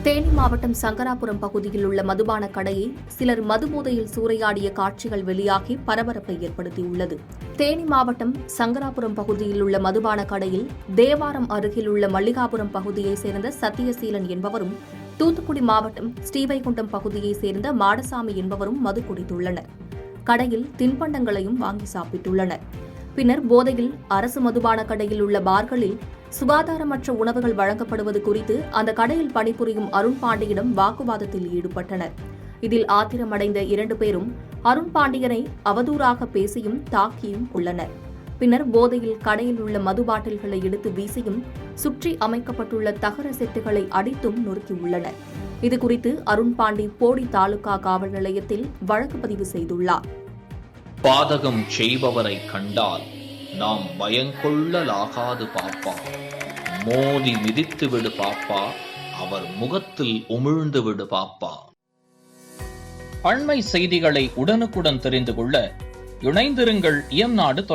தேனி மாவட்டம் சங்கராபுரம் பகுதியில் உள்ள மதுபான கடையை சிலர் மதுபோதையில் சூறையாடிய காட்சிகள் வெளியாகி பரபரப்பை ஏற்படுத்தியுள்ளது. தேனி மாவட்டம் சங்கராபுரம் பகுதியில் உள்ள மதுபான கடையில் தேவாரம் அருகில் உள்ள மல்லிகாபுரம் பகுதியைச் சேர்ந்த சத்தியசீலன் என்பவரும், தூத்துக்குடி மாவட்டம் ஸ்ரீவைகுண்டம் பகுதியைச் சேர்ந்த மாடசாமி என்பவரும் மது குடித்துள்ளனர். கடையில் தின்பண்டங்களையும் வாங்கி சாப்பிட்டுள்ளனர். பின்னர் போதையில் அரசு மதுபான கடையில் உள்ள பார்களில் சுகாதாரமற்ற உணவுகள் வழங்கப்படுவது குறித்து அந்த கடையில் பணிபுரியும் அருண் பாண்டியிடம் வாக்குவாதத்தில் ஈடுபட்டனர். இதில் ஆத்திரமடைந்த 2 பேரும் அருண் பாண்டியனை அவதூறாக பேசியும் தாக்கியும் உள்ளனர். பின்னர் போதையில் கடையில் உள்ள மது பாட்டில்களை எடுத்து வீசியும் சுற்றி அமைக்கப்பட்டுள்ள தகர செட்டுகளை அடித்தும் நொறுக்கியுள்ளனர். இதுகுறித்து அருண் பாண்டி போடி தாலுகா காவல் நிலையத்தில் வழக்கு பதிவு செய்துள்ளார். பாதகம் செய்பவரை கண்டால் நாம் பயங்கொள்ளலாகாது பாப்பா, மோதி மிதித்து விடு பாப்பா, அவர் முகத்தில் உமிழ்ந்து விடு பாப்பா. அண்மை செய்திகளை உடனுக்குடன் தெரிந்து கொள்ள இணைந்திருங்கள் இயம்நாடு.